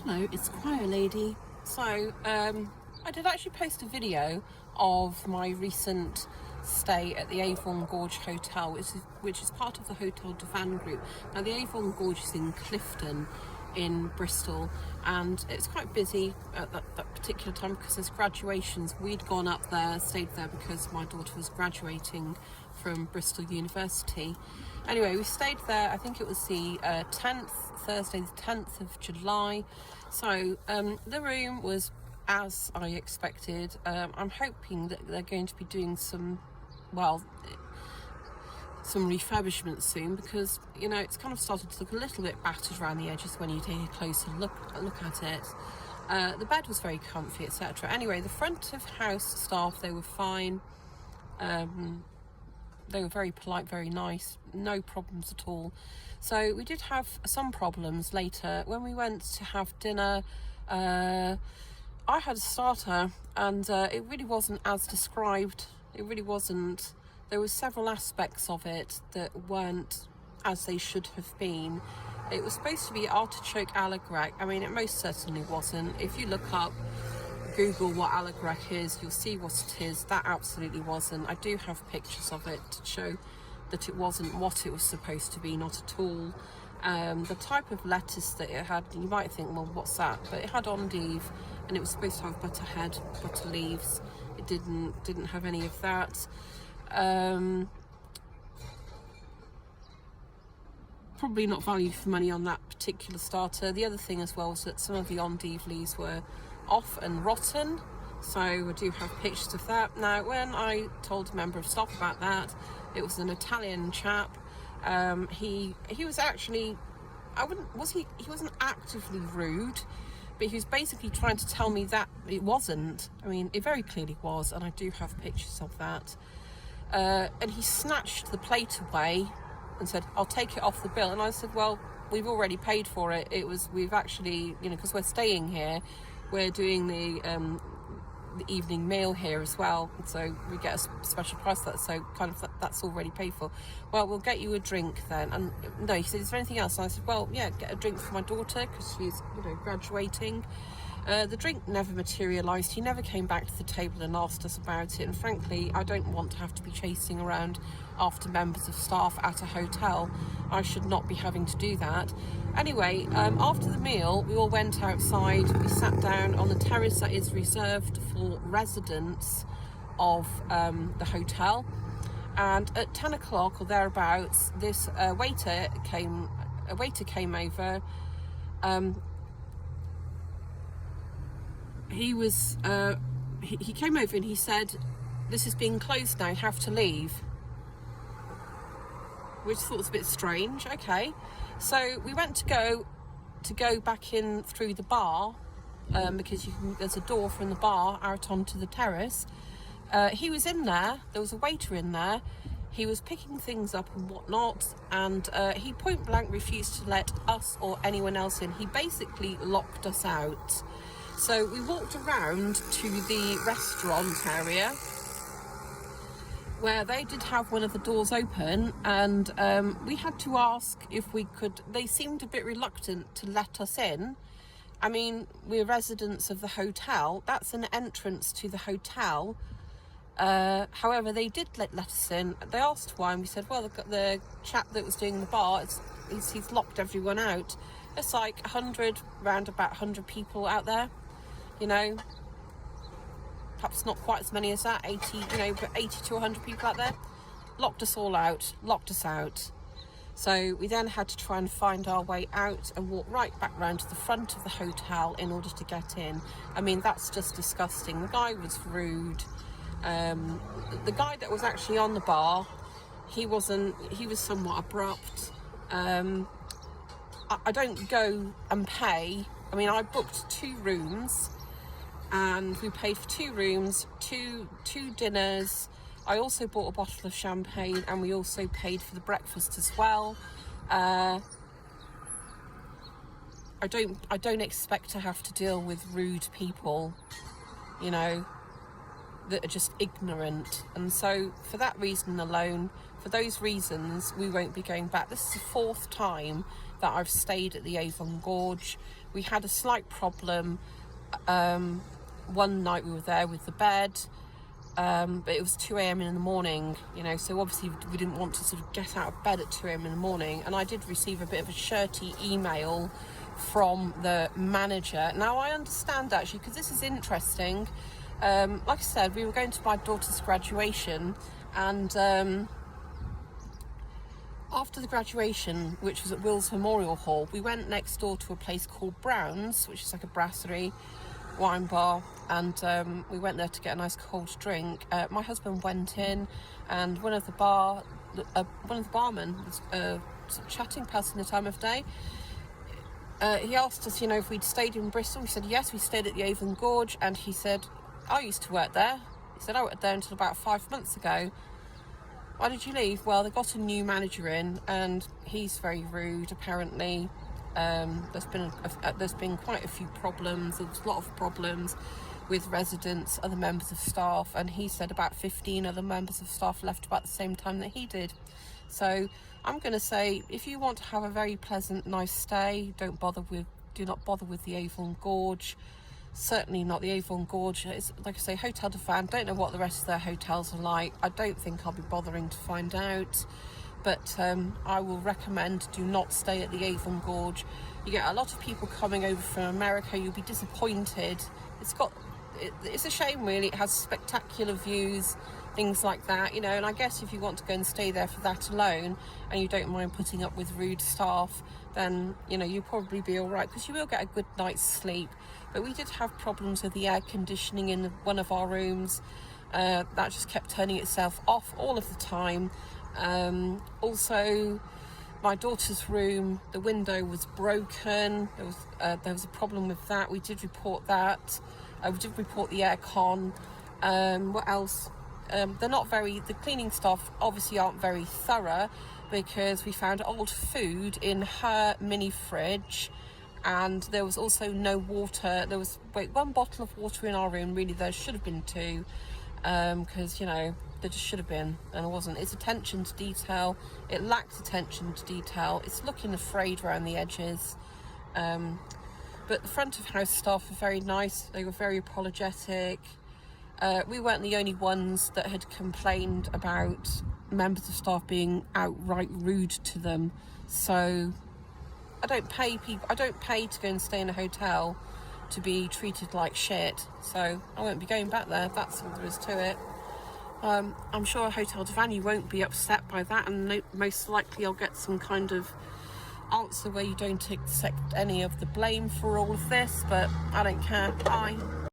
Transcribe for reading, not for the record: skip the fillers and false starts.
Hello, it's Choir Lady. So, I did actually post a video of my recent stay at the Avon Gorge Hotel, which is part of the Hotel Avon group. Now, the Avon Gorge is in Clifton in Bristol, and it's quite busy at that particular time because there's graduations. We'd gone up there, stayed there because my daughter was graduating from Bristol University. Anyway, we stayed there. I think it was the 10th, Thursday the 10th of July. So the room was as I expected. I'm hoping that they're going to be doing some refurbishment soon, because you know it's kind of started to look a little bit battered around the edges when you take a closer look at it. The bed was very comfy, etc. Anyway, the front of house staff, they were fine. They were very polite, very nice, no problems at all. So we did have some problems later when we went to have dinner. I had a starter, and it really wasn't as described. It really wasn't. There were several aspects of it that weren't as they should have been. It was supposed to be artichoke à la grecque. I mean, it most certainly wasn't. If you look up, Google what à la grecque is, you'll see what it is. That absolutely wasn't. I do have pictures of it to show that it wasn't what it was supposed to be, not at all. The type of lettuce that it had, you might think, well, what's that? But it had endive, and it was supposed to have butter head, butter leaves. It didn't have any of that. Probably not value for money on that particular starter. The other thing as well was that some of the endive leaves were off and rotten, so I do have pictures of that. Now, when I told a member of staff about that, it was an Italian chap. He was actually, he wasn't actively rude, but he was basically trying to tell me that it wasn't. I mean, it very clearly was, and I do have pictures of that. And he snatched the plate away and said, "I'll take it off the bill." And I said, "Well, we've already paid for it. We've actually, because we're staying here, we're doing the evening meal here as well, so we get a special price for that. So kind of that's already paid for." "Well, we'll get you a drink then." And no, he said, "Is there anything else?" And I said, "Well, yeah, get a drink for my daughter because she's graduating." The drink never materialised. He never came back to the table and asked us about it, and frankly, I don't want to have to be chasing around after members of staff at a hotel. I should not be having to do that. Anyway, after the meal, we all went outside. We sat down on the terrace that is reserved for residents of the hotel, and at 10 o'clock or thereabouts, this waiter came over. He came over and he said, "This is being closed now, you have to leave." Which I thought was a bit strange. Okay, so we went to go back in through the bar, because there's a door from the bar out onto the terrace. He was in there. There was a waiter in there. He was picking things up and whatnot, and he point blank refused to let us or anyone else in. He basically locked us out. So we walked around to the restaurant area where they did have one of the doors open, and we had to ask if we could. They seemed a bit reluctant to let us in. I mean, we're residents of the hotel. That's an entrance to the hotel. However, they did let us in. They asked why, and we said, well, the chap that was doing the bar, he's locked everyone out. It's like around about 100 people out there. Perhaps not quite as many as that, 80 to 100 people out there. Locked us out. So we then had to try and find our way out and walk right back round to the front of the hotel in order to get in. I mean, that's just disgusting. The guy was rude. The guy that was actually on the bar, he was somewhat abrupt. I don't go and pay. I mean, I booked 2 rooms, and we paid for 2 rooms, two dinners. I also bought a bottle of champagne, and we also paid for the breakfast as well. I don't expect to have to deal with rude people, that are just ignorant. And so for that reason alone, for those reasons, we won't be going back. This is the 4th time that I've stayed at the Avon Gorge. We had a slight problem one night we were there with the bed, but it was 2 a.m. in the morning, you know, so obviously we didn't want to sort of get out of bed at 2 a.m. in the morning. And I did receive a bit of a shirty email from the manager. Now I understand actually, because this is interesting. Like I said, we were going to my daughter's graduation, and after the graduation, which was at Wills Memorial Hall, we went next door to a place called Brown's, which is like a brasserie wine bar, and we went there to get a nice cold drink. My husband went in, and one of the barmen was sort of chatting, passing the time of day. He asked us, you know, if we'd stayed in Bristol. We said yes, we stayed at the Avon Gorge, and he said, I used to work there. He said, I worked there until about 5 months ago. Why did you leave? Well, they got a new manager in, and he's very rude, apparently. There's been quite a few problems. There's a lot of problems with residents, other members of staff, and he said about 15 other members of staff left about the same time that he did. So I'm going to say, if you want to have a very pleasant, nice stay, do not bother with the Avon Gorge. Certainly not the Avon Gorge. It's, like I say, Hotel de Fan. Don't know what the rest of their hotels are like. I don't think I'll be bothering to find out. But I will recommend, do not stay at the Avon Gorge. You get a lot of people coming over from America. You'll be disappointed. It's a shame, really. It has spectacular views, things like that, you know. And I guess if you want to go and stay there for that alone, and you don't mind putting up with rude staff, then, you know, you'll probably be all right, because you will get a good night's sleep. But we did have problems with the air conditioning in one of our rooms. That just kept turning itself off all of the time. Also, my daughter's room, the window was broken. There was a problem with that. We did report that. We did report the aircon. What else? The cleaning staff obviously aren't very thorough, because we found old food in her mini fridge, and there was also no water. There was one bottle of water in our room. Really, there should have been two, because, you know, there just should have been, and it wasn't. It's attention to detail. It lacked attention to detail. It's looking frayed around the edges. But the front of house staff were very nice. They were very apologetic. We weren't the only ones that had complained about members of staff being outright rude to them. So I don't pay to go and stay in a hotel to be treated like shit. So I won't be going back there. That's all there is to it. I'm sure Hotel de Fan, you won't be upset by that, and most likely I'll get some kind of answer where you don't accept any of the blame for all of this, but I don't care. Bye.